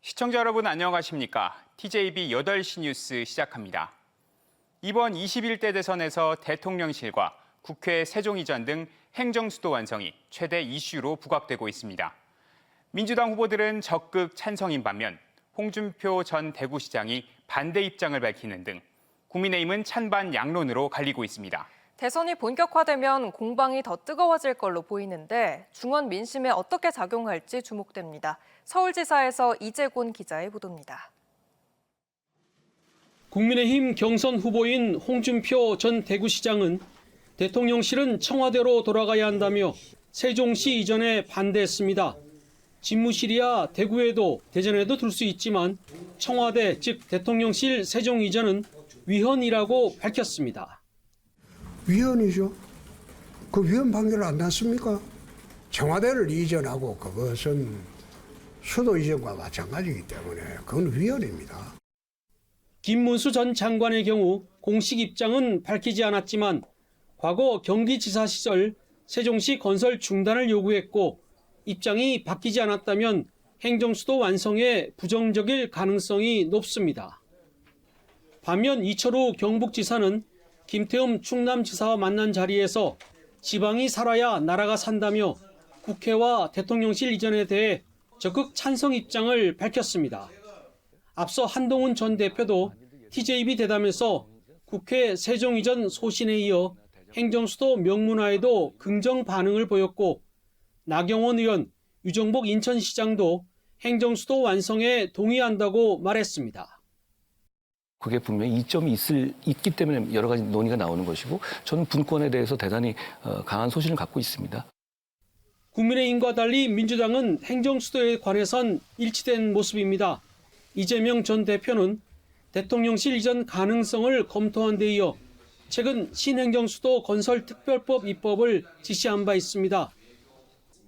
시청자 여러분 안녕하십니까? TJB 8시 뉴스 시작합니다. 이번 21대 대선에서 대통령실과 국회 세종 이전 등 행정수도 완성이 최대 이슈로 부각되고 있습니다. 민주당 후보들은 적극 찬성인 반면 홍준표 전 대구시장이 반대 입장을 밝히는 등 국민의힘은 찬반 양론으로 갈리고 있습니다. 대선이 본격화되면 공방이 더 뜨거워질 걸로 보이는데 중원 민심에 어떻게 작용할지 주목됩니다. 서울지사에서 이재곤 기자의 보도입니다. 국민의힘 경선 후보인 홍준표 전 대구시장은 대통령실은 청와대로 돌아가야 한다며 세종시 이전에 반대했습니다. 집무실이야 대구에도 대전에도 둘 수 있지만 청와대 즉 대통령실 세종 이전은 위헌이라고 밝혔습니다. 위헌이죠. 그 위헌 판결 안 났습니까? 청와대를 이전하고 그것은 수도 이전과 마찬가지이기 때문에 그건 위헌입니다. 김문수 전 장관의 경우 공식 입장은 밝히지 않았지만 과거 경기지사 시절 세종시 건설 중단을 요구했고 입장이 바뀌지 않았다면 행정수도 완성에 부정적일 가능성이 높습니다. 반면 이철우 경북지사는 김태흠 충남지사와 만난 자리에서 지방이 살아야 나라가 산다며 국회와 대통령실 이전에 대해 적극 찬성 입장을 밝혔습니다. 앞서 한동훈 전 대표도 TJB 대담에서 국회 세종 이전 소신에 이어 행정수도 명문화에도 긍정 반응을 보였고 나경원 의원, 유정복 인천시장도 행정수도 완성에 동의한다고 말했습니다. 그게 분명히 이점이 있기 때문에 여러 가지 논의가 나오는 것이고 저는 분권에 대해서 대단히 강한 소신을 갖고 있습니다. 국민의힘과 달리 민주당은 행정수도에 관해선 일치된 모습입니다. 이재명 전 대표는 대통령실 이전 가능성을 검토한 데 이어 최근 신행정수도 건설특별법 입법을 지시한 바 있습니다.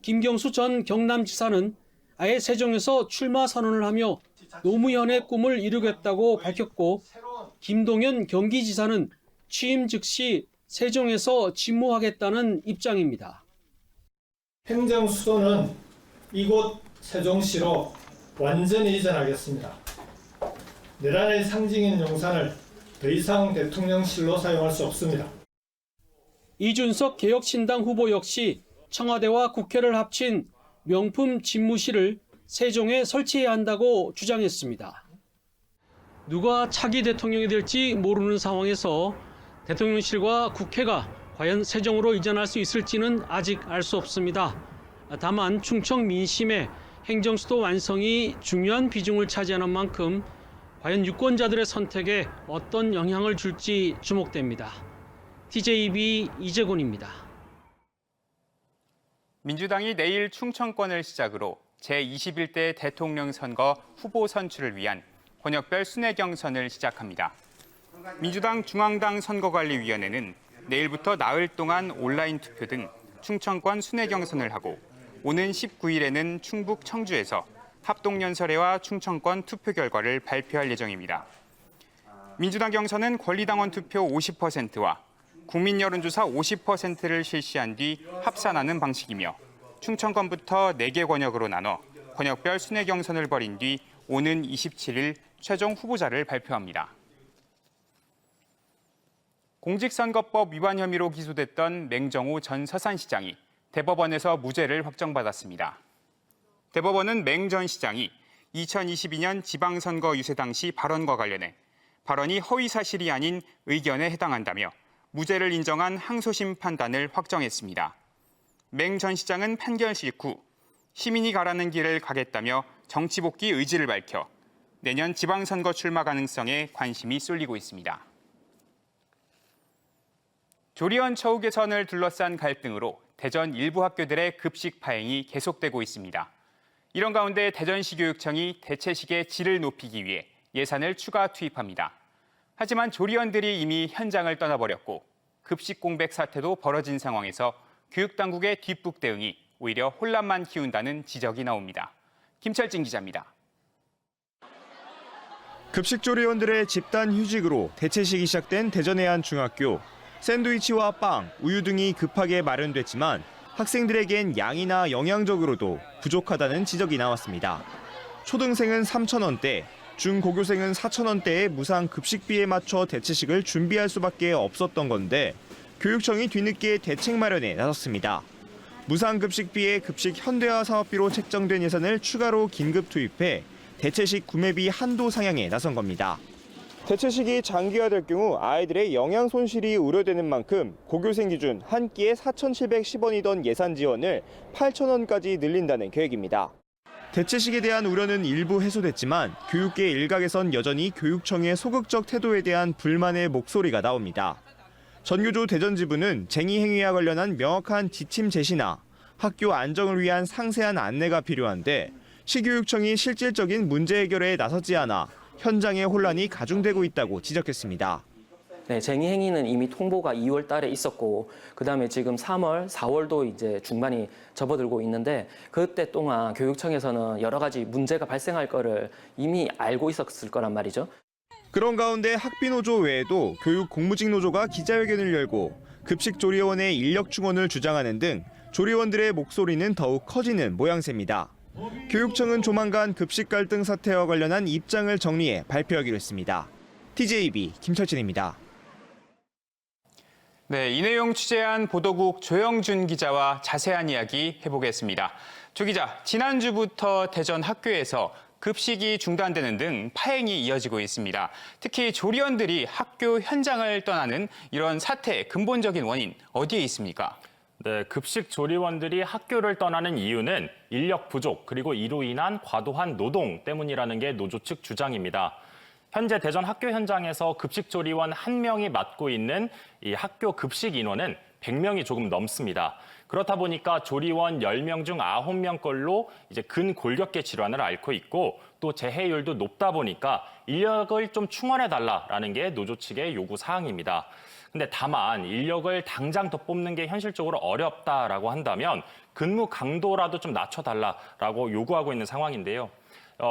김경수 전 경남지사는 아예 세종에서 출마 선언을 하며 노무현의 꿈을 이루겠다고 밝혔고 김동연 경기지사는 취임 즉시 세종에서 집무하겠다는 입장입니다. 행정수도는 이곳 세종시로 완전히 이전하겠습니다. 내란의 상징인 용산을 더 이상 대통령실로 사용할 수 없습니다. 이준석 개혁신당 후보 역시 청와대와 국회를 합친 명품 집무실을 세종에 설치해야 한다고 주장했습니다. 누가 차기 대통령이 될지 모르는 상황에서 대통령실과 국회가 과연 세종으로 이전할 수 있을지는 아직 알 수 없습니다. 다만 충청 민심에 행정수도 완성이 중요한 비중을 차지하는 만큼 과연 유권자들의 선택에 어떤 영향을 줄지 주목됩니다. TJB 이재곤입니다. 민주당이 내일 충청권을 시작으로 제21대 대통령 선거 후보 선출을 위한 권역별 순회 경선을 시작합니다. 민주당 중앙당 선거관리위원회는 내일부터 나흘 동안 온라인 투표 등 충청권 순회 경선을 하고 오는 19일에는 충북 청주에서 합동연설회와 충청권 투표 결과를 발표할 예정입니다. 민주당 경선은 권리당원 투표 50%와 국민 여론조사 50%를 실시한 뒤 합산하는 방식이며 충청권부터 4개 권역으로 나눠 권역별 순회 경선을 벌인 뒤 오는 27일 최종 후보자를 발표합니다. 공직선거법 위반 혐의로 기소됐던 맹정호 전 서산시장이 대법원에서 무죄를 확정받았습니다. 대법원은 맹 전 시장이 2022년 지방선거 유세 당시 발언과 관련해 발언이 허위사실이 아닌 의견에 해당한다며 무죄를 인정한 항소심 판단을 확정했습니다. 맹 전 시장은 판결 직후 시민이 가라는 길을 가겠다며 정치 복귀 의지를 밝혀 내년 지방선거 출마 가능성에 관심이 쏠리고 있습니다. 조리원 처우 개선을 둘러싼 갈등으로 대전 일부 학교들의 급식 파행이 계속되고 있습니다. 이런 가운데 대전시 교육청이 대체식의 질을 높이기 위해 예산을 추가 투입합니다. 하지만 조리원들이 이미 현장을 떠나버렸고 급식 공백 사태도 벌어진 상황에서 교육당국의 뒷북 대응이 오히려 혼란만 키운다는 지적이 나옵니다. 김철진 기자입니다. 급식조리원들의 집단 휴직으로 대체식이 시작된 대전의 한 중학교. 샌드위치와 빵, 우유 등이 급하게 마련됐지만 학생들에겐 양이나 영양적으로도 부족하다는 지적이 나왔습니다. 초등생은 3,000원대, 중고교생은 4,000원대의 무상 급식비에 맞춰 대체식을 준비할 수밖에 없었던 건데 교육청이 뒤늦게 대책 마련에 나섰습니다. 무상 급식비에 급식 현대화 사업비로 책정된 예산을 추가로 긴급 투입해 대체식 구매비 한도 상향에 나선 겁니다. 대체식이 장기화될 경우 아이들의 영양 손실이 우려되는 만큼 고교생 기준 한 끼에 4,710원이던 예산 지원을 8,000원까지 늘린다는 계획입니다. 대체식에 대한 우려는 일부 해소됐지만 교육계 일각에선 여전히 교육청의 소극적 태도에 대한 불만의 목소리가 나옵니다. 전교조 대전지부는 쟁의 행위와 관련한 명확한 지침 제시나 학교 안정을 위한 상세한 안내가 필요한데 시교육청이 실질적인 문제 해결에 나서지 않아 현장의 혼란이 가중되고 있다고 지적했습니다. 네, 쟁의 행위는 이미 통보가 2월 달에 있었고 그다음에 지금 3월, 4월도 이제 중반이 접어들고 있는데 그때 동안 교육청에서는 여러 가지 문제가 발생할 거를 이미 알고 있었을 거란 말이죠. 그런 가운데 학비노조 외에도 교육 공무직 노조가 기자회견을 열고 급식조리원의 인력 충원을 주장하는 등 조리원들의 목소리는 더욱 커지는 모양새입니다. 교육청은 조만간 급식 갈등 사태와 관련한 입장을 정리해 발표하기로 했습니다. TJB 김철진입니다. 네, 이 내용 취재한 보도국 조영준 기자와 자세한 이야기 해보겠습니다. 조 기자, 지난주부터 대전 학교에서 급식이 중단되는 등 파행이 이어지고 있습니다. 특히 조리원들이 학교 현장을 떠나는 이런 사태의 근본적인 원인 어디에 있습니까? 네, 급식 조리원들이 학교를 떠나는 이유는 인력 부족 그리고 이로 인한 과도한 노동 때문이라는 게 노조 측 주장입니다. 현재 대전 학교 현장에서 급식 조리원 1명이 맡고 있는 이 학교 급식 인원은 100명이 조금 넘습니다. 그렇다 보니까 조리원 10명 중 9명 걸로 이제 근골격계 질환을 앓고 있고 또 재해율도 높다 보니까 인력을 좀 충원해달라라는 게 노조 측의 요구 사항입니다. 근데 다만 인력을 당장 더 뽑는 게 현실적으로 어렵다라고 한다면 근무 강도라도 좀 낮춰달라라고 요구하고 있는 상황인데요.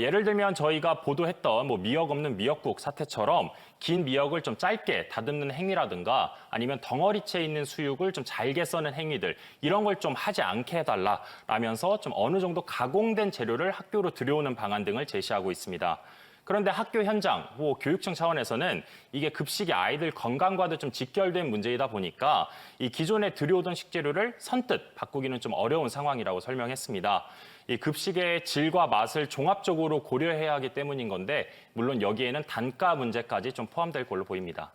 예를 들면 저희가 보도했던 미역 없는 미역국 사태처럼 긴 미역을 좀 짧게 다듬는 행위라든가 아니면 덩어리째 있는 수육을 좀 잘게 써는 행위들 이런 걸 좀 하지 않게 해달라라면서 좀 어느 정도 가공된 재료를 학교로 들여오는 방안 등을 제시하고 있습니다. 그런데 학교 현장, 교육청 차원에서는 이게 급식이 아이들 건강과도 좀 직결된 문제이다 보니까 이 기존에 들여오던 식재료를 선뜻 바꾸기는 좀 어려운 상황이라고 설명했습니다. 이 급식의 질과 맛을 종합적으로 고려해야 하기 때문인 건데 물론 여기에는 단가 문제까지 좀 포함될 걸로 보입니다.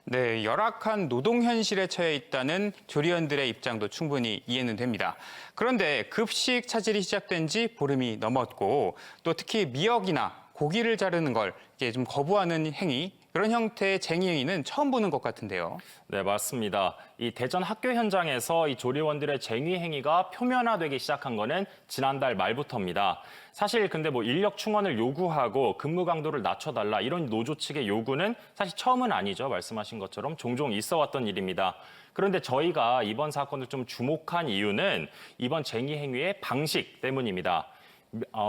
네, 열악한 노동 현실에 처해 있다는 조리원들의 입장도 충분히 이해는 됩니다. 그런데 급식 차질이 시작된 지 보름이 넘었고 또 특히 미역이나 고기를 자르는 걸 이게 좀 거부하는 행위, 그런 형태의 쟁의 행위는 처음 보는 것 같은데요. 네, 맞습니다. 이 대전 학교 현장에서 이 조리원들의 쟁의 행위가 표면화되기 시작한 거는 지난달 말부터입니다. 사실 근데 인력 충원을 요구하고 근무 강도를 낮춰달라 이런 노조 측의 요구는 사실 처음은 아니죠. 말씀하신 것처럼 종종 있어 왔던 일입니다. 그런데 저희가 이번 사건을 좀 주목한 이유는 이번 쟁의 행위의 방식 때문입니다.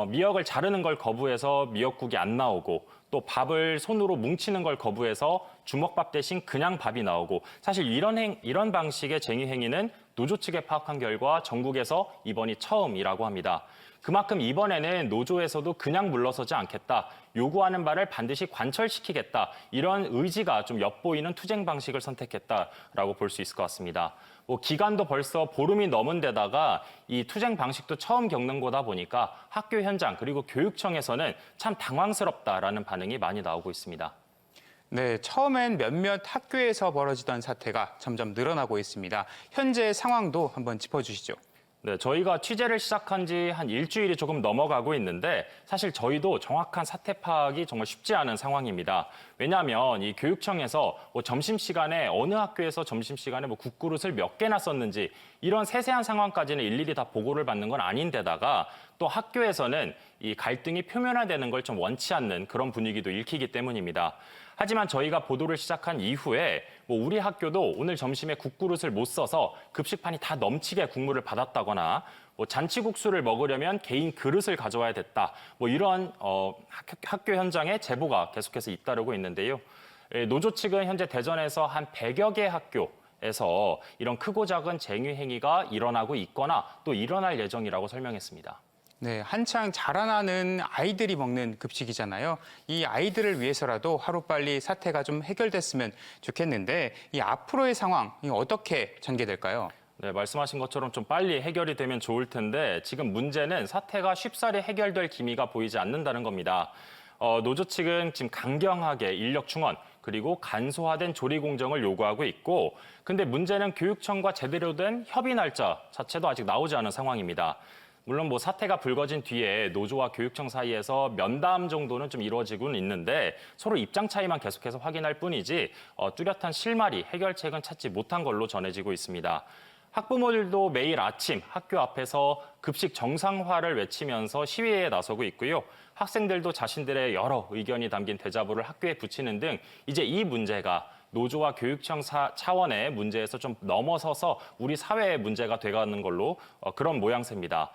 미역을 자르는 걸 거부해서 미역국이 안 나오고 또 밥을 손으로 뭉치는 걸 거부해서 주먹밥 대신 그냥 밥이 나오고 사실 이런 방식의 쟁의 행위는 노조 측에 파악한 결과 전국에서 이번이 처음이라고 합니다. 그만큼 이번에는 노조에서도 그냥 물러서지 않겠다, 요구하는 바를 반드시 관철시키겠다 이런 의지가 좀 엿보이는 투쟁 방식을 선택했다라고 볼 수 있을 것 같습니다. 기간도 벌써 보름이 넘은 데다가 이 투쟁 방식도 처음 겪는 거다 보니까 학교 현장 그리고 교육청에서는 참 당황스럽다라는 반응이 많이 나오고 있습니다. 네, 처음엔 몇몇 학교에서 벌어지던 사태가 점점 늘어나고 있습니다. 현재 상황도 한번 짚어주시죠. 네, 저희가 취재를 시작한 지 한 일주일이 조금 넘어가고 있는데 사실 저희도 정확한 사태 파악이 정말 쉽지 않은 상황입니다. 왜냐하면 이 교육청에서 점심시간에 어느 학교에서 점심시간에 국그릇을 몇 개나 썼는지 이런 세세한 상황까지는 일일이 다 보고를 받는 건 아닌데다가 또 학교에서는 이 갈등이 표면화되는 걸 좀 원치 않는 그런 분위기도 읽히기 때문입니다. 하지만 저희가 보도를 시작한 이후에 우리 학교도 오늘 점심에 국그릇을 못 써서 급식판이 다 넘치게 국물을 받았다거나 잔치국수를 먹으려면 개인 그릇을 가져와야 됐다. 이런 학교 현장에 제보가 계속해서 잇따르고 있는데요. 노조 측은 현재 대전에서 한 100여 개 학교에서 이런 크고 작은 쟁의 행위가 일어나고 있거나 또 일어날 예정이라고 설명했습니다. 네, 한창 자라나는 아이들이 먹는 급식이잖아요. 이 아이들을 위해서라도 하루빨리 사태가 좀 해결됐으면 좋겠는데 이 앞으로의 상황 어떻게 전개될까요? 네, 말씀하신 것처럼 좀 빨리 해결이 되면 좋을 텐데 지금 문제는 사태가 쉽사리 해결될 기미가 보이지 않는다는 겁니다. 노조 측은 지금 강경하게 인력 충원 그리고 간소화된 조리 공정을 요구하고 있고 근데 문제는 교육청과 제대로 된 협의 날짜 자체도 아직 나오지 않은 상황입니다. 물론 뭐 사태가 불거진 뒤에 노조와 교육청 사이에서 면담 정도는 좀 이루어지고는 있는데 서로 입장 차이만 계속해서 확인할 뿐이지 뚜렷한 실마리 해결책은 찾지 못한 걸로 전해지고 있습니다. 학부모들도 매일 아침 학교 앞에서 급식 정상화를 외치면서 시위에 나서고 있고요. 학생들도 자신들의 여러 의견이 담긴 대자보를 학교에 붙이는 등 이제 이 문제가 노조와 교육청 차원의 문제에서 좀 넘어서서 우리 사회의 문제가 돼가는 걸로 그런 모양새입니다.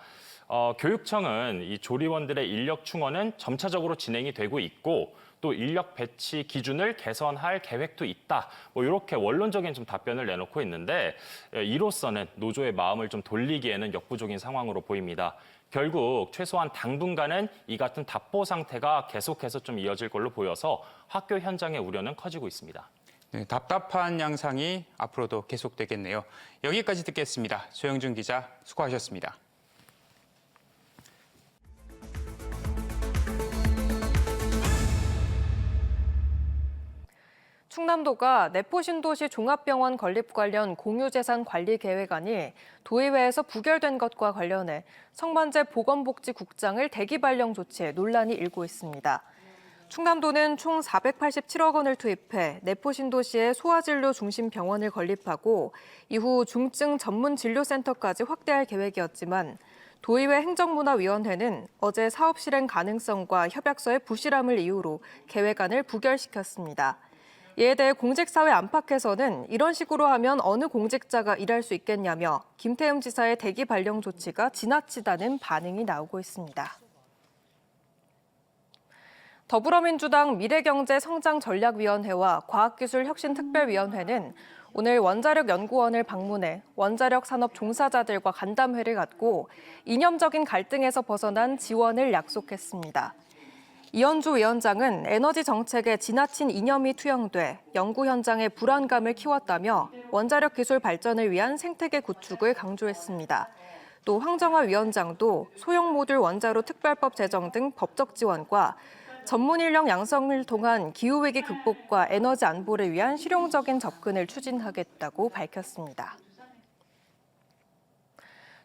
교육청은 이 조리원들의 인력 충원은 점차적으로 진행이 되고 있고 또 인력 배치 기준을 개선할 계획도 있다. 뭐 이렇게 원론적인 좀 답변을 내놓고 있는데 이로써는 노조의 마음을 좀 돌리기에는 역부족인 상황으로 보입니다. 결국 최소한 당분간은 이 같은 답보 상태가 계속해서 좀 이어질 걸로 보여서 학교 현장의 우려는 커지고 있습니다. 네, 답답한 양상이 앞으로도 계속되겠네요. 여기까지 듣겠습니다. 조영준 기자 수고하셨습니다. 충남도가 내포신도시 종합병원 건립 관련 공유재산 관리 계획안이 도의회에서 부결된 것과 관련해 성만재 보건복지국장을 대기 발령 조치에 논란이 일고 있습니다. 충남도는 총 487억 원을 투입해 내포신도시에 소아진료 중심 병원을 건립하고 이후 중증 전문 진료센터까지 확대할 계획이었지만 도의회 행정문화위원회는 어제 사업 실행 가능성과 협약서의 부실함을 이유로 계획안을 부결시켰습니다. 이에 대해 공직사회 안팎에서는 이런 식으로 하면 어느 공직자가 일할 수 있겠냐며 김태흠 지사의 대기 발령 조치가 지나치다는 반응이 나오고 있습니다. 더불어민주당 미래경제성장전략위원회와 과학기술혁신특별위원회는 오늘 원자력연구원을 방문해 원자력 산업 종사자들과 간담회를 갖고 이념적인 갈등에서 벗어난 지원을 약속했습니다. 이현주 위원장은 에너지 정책에 지나친 이념이 투영돼 연구 현장의 불안감을 키웠다며 원자력 기술 발전을 위한 생태계 구축을 강조했습니다. 또 황정화 위원장도 소형 모듈 원자로 특별법 제정 등 법적 지원과 전문 인력 양성을 통한 기후위기 극복과 에너지 안보를 위한 실용적인 접근을 추진하겠다고 밝혔습니다.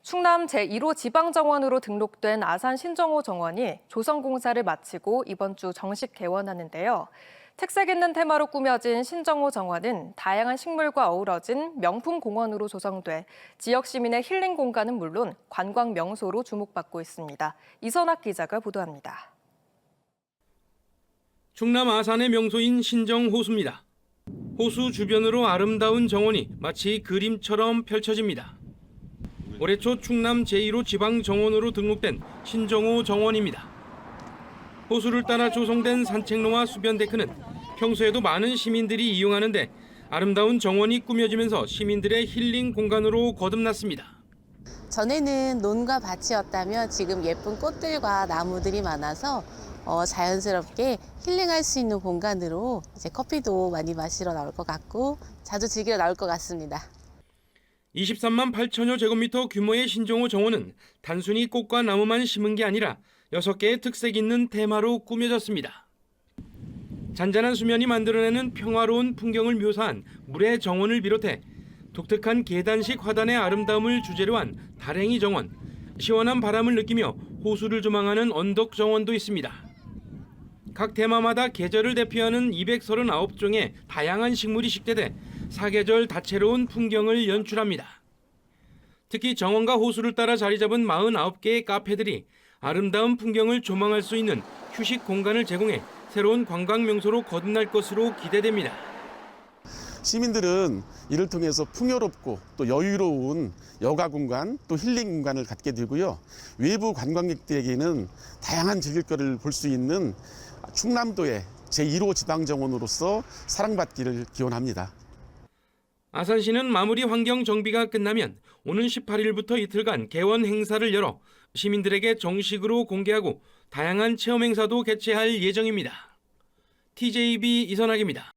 충남 제1호 지방정원으로 등록된 아산 신정호 정원이 조성공사를 마치고 이번 주 정식 개원하는데요. 특색 있는 테마로 꾸며진 신정호 정원은 다양한 식물과 어우러진 명품 공원으로 조성돼 지역 시민의 힐링 공간은 물론 관광 명소로 주목받고 있습니다. 이선학 기자가 보도합니다. 충남 아산의 명소인 신정호수입니다. 호수 주변으로 아름다운 정원이 마치 그림처럼 펼쳐집니다. 올해 초 충남 제1호 지방정원으로 등록된 신정호 정원입니다. 호수를 따라 조성된 산책로와 수변 데크는 평소에도 많은 시민들이 이용하는데 아름다운 정원이 꾸며지면서 시민들의 힐링 공간으로 거듭났습니다. 전에는 논과 밭이었다면 지금 예쁜 꽃들과 나무들이 많아서 자연스럽게 힐링할 수 있는 공간으로 이제 커피도 많이 마시러 나올 것 같고 자주 즐기러 나올 것 같습니다. 23만 8천여 제곱미터 규모의 신정호 정원은 단순히 꽃과 나무만 심은 게 아니라 6개의 특색 있는 테마로 꾸며졌습니다. 잔잔한 수면이 만들어내는 평화로운 풍경을 묘사한 물의 정원을 비롯해 독특한 계단식 화단의 아름다움을 주제로 한 다랭이 정원, 시원한 바람을 느끼며 호수를 조망하는 언덕 정원도 있습니다. 각 테마마다 계절을 대표하는 239종의 다양한 식물이 식대돼 사계절 다채로운 풍경을 연출합니다. 특히 정원과 호수를 따라 자리 잡은 49개의 카페들이 아름다운 풍경을 조망할 수 있는 휴식 공간을 제공해 새로운 관광 명소로 거듭날 것으로 기대됩니다. 시민들은 이를 통해서 풍요롭고 또 여유로운 여가 공간 또 힐링 공간을 갖게 되고요. 외부 관광객들에게는 다양한 즐길거리를 볼 수 있는 충남도의 제1호 지방정원으로서 사랑받기를 기원합니다. 아산시는 마무리 환경 정비가 끝나면 오는 18일부터 이틀간 개원 행사를 열어 시민들에게 정식으로 공개하고 다양한 체험 행사도 개최할 예정입니다. TJB 이선학입니다.